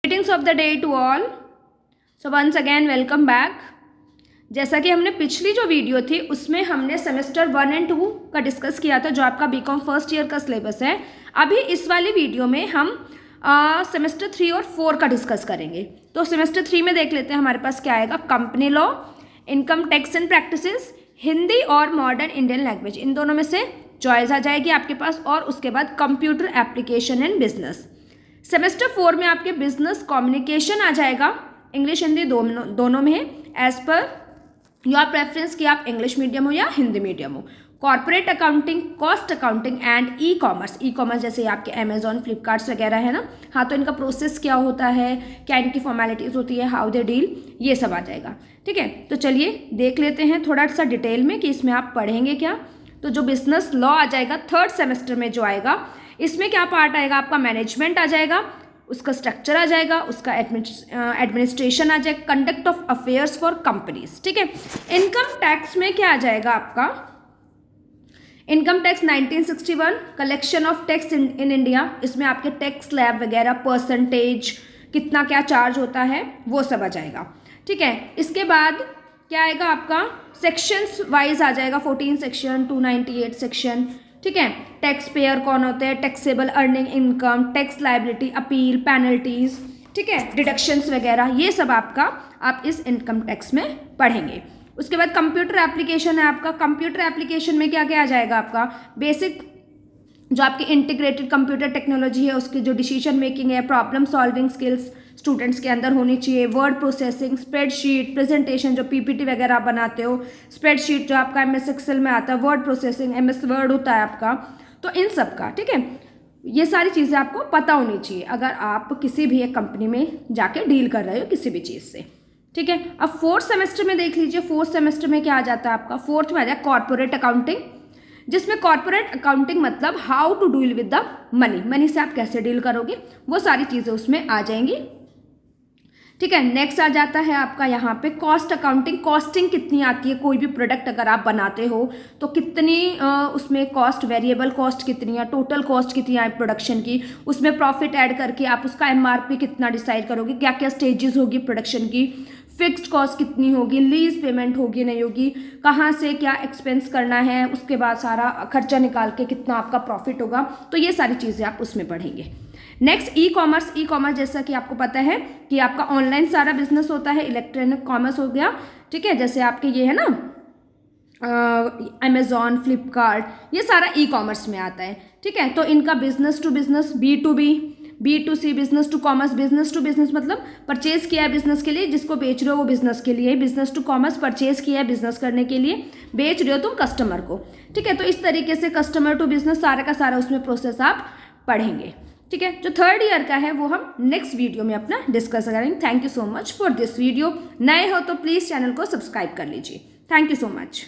Greetings of the day to all. So once again welcome back. जैसा कि हमने पिछली जो वीडियो थी उसमें हमने सेमेस्टर 1 और 2 का डिस्कस किया था, जो आपका बीकॉम फर्स्ट ईयर का सिलेबस है। अभी इस वाली वीडियो में हम सेमेस्टर 3 और 4 का डिस्कस करेंगे। तो सेमेस्टर 3 में देख लेते हैं हमारे पास क्या आएगा। Company law, income tax and practices, Hindi और मॉडर्न इंडियन लैंग्वेज, इन दोनों में से चॉइस आ जाएगी आपके पास। और उसके बाद computer application and business. Semester 4 में आपके बिजनेस कम्युनिकेशन आ जाएगा, इंग्लिश हिंदी दोनों में है, एज पर योर प्रेफरेंस कि आप इंग्लिश मीडियम हो या हिंदी मीडियम हो। Corporate accounting, cost accounting and e commerce. E commerce जैसे आपके अमेजॉन, फ्लिपकार्ट्स वगैरह है ना, हाँ, तो इनका प्रोसेस क्या होता है, क्या इनकी फॉर्मेलिटीज़ होती है, हाउ दे डील, ये सब आ जाएगा। ठीक है, तो चलिए देख लेते हैं थोड़ा सा डिटेल में कि इसमें आप पढ़ेंगे क्या। तो जो बिजनेस लॉ आ जाएगा थर्ड सेमेस्टर में जो आएगा, इसमें क्या पार्ट आएगा आपका, मैनेजमेंट आ जाएगा, उसका स्ट्रक्चर आ जाएगा, उसका एडमिनिस्ट्रेशन आ जाएगा, conduct of affairs for companies. ठीक है, इनकम टैक्स में क्या आ जाएगा आपका, income tax 1961, collection of tax in India, इसमें आपके टैक्स स्लैब वगैरह, परसेंटेज, कितना क्या चार्ज होता है, वो सब आ जाएगा। ठीक है, इसके बाद क्या आएगा आपका, सेक्शंस वाइज आ जाएगा, 14 सेक्शन, 298 सेक्शन। ठीक है, टैक्स पेयर कौन होते हैं, taxable earning income, tax liability, appeal, penalties, ठीक है, डिडक्शंस वगैरह, ये सब आपका आप इस इनकम टैक्स में पढ़ेंगे। उसके बाद कंप्यूटर एप्लीकेशन है आपका। कंप्यूटर एप्लीकेशन में क्या क्या आ जाएगा आपका, बेसिक जो आपकी इंटीग्रेटेड कंप्यूटर टेक्नोलॉजी है, उसकी जो डिसीजन मेकिंग है, प्रॉब्लम सॉल्विंग स्किल्स स्टूडेंट्स के अंदर होनी चाहिए, वर्ड प्रोसेसिंग, स्प्रेडशीट, प्रेजेंटेशन जो पीपीटी वगैरह आप बनाते हो, स्प्रेडशीट जो आपका एमएस एक्सेल में आता है, वर्ड प्रोसेसिंग एमएस वर्ड होता है आपका, तो इन सब का, ठीक है, ये सारी चीज़ें आपको पता होनी चाहिए अगर आप किसी भी एक कंपनी में जाके डील कर रहे हो किसी भी चीज़ से। ठीक है, अब फोर्थ सेमेस्टर में देख लीजिए, फोर्थ सेमेस्टर में क्या आ जाता है आपका, फोर्थ में आ जाए कॉर्पोरेट अकाउंटिंग, जिसमें कॉर्पोरेट अकाउंटिंग मतलब how to deal with the money, money से आप कैसे डील करोगे, वो सारी चीज़ें उसमें आ जाएंगी। ठीक है, नेक्स्ट आ जाता है आपका यहाँ पे कॉस्ट अकाउंटिंग, कॉस्टिंग कितनी आती है, कोई भी प्रोडक्ट अगर आप बनाते हो तो कितनी उसमें कॉस्ट, वेरिएबल कॉस्ट कितनी है, टोटल कॉस्ट कितनी है प्रोडक्शन की, उसमें प्रॉफिट ऐड करके आप उसका एमआरपी कितना डिसाइड करोगे, क्या क्या स्टेजेस होगी प्रोडक्शन की, फिक्स्ड कॉस्ट कितनी होगी, लीज पेमेंट होगी नहीं होगी, कहाँ से क्या एक्सपेंस करना है, उसके बाद सारा खर्चा निकाल के कितना आपका प्रॉफिट होगा, तो ये सारी चीज़ें आप उसमें पढ़ेंगे। Next e commerce. E commerce जैसा कि आपको पता है कि आपका ऑनलाइन सारा बिजनेस होता है, इलेक्ट्रॉनिक कॉमर्स हो गया। ठीक है, जैसे आपके ये है ना अमेजॉन, फ्लिपकार्ट, ये सारा ई कॉमर्स में आता है। ठीक है, तो इनका business to business, B2B, B2C, business to commerce, business to business मतलब परचेज किया है बिजनेस के लिए, जिसको बेच रहे हो वो बिजनेस के लिए, बिजनेस टू कॉमर्स परचेज किया है बिजनेस करने के लिए, बेच रहे हो तुम कस्टमर को। ठीक है, तो इस तरीके से कस्टमर टू बिजनेस सारा का सारा उसमें प्रोसेस आप पढ़ेंगे। ठीक है, जो थर्ड ईयर का है वो हम नेक्स्ट वीडियो में अपना डिस्कस करेंगे। Thank you so much for this video. नए हो तो प्लीज़ चैनल को सब्सक्राइब कर लीजिए। Thank you so much.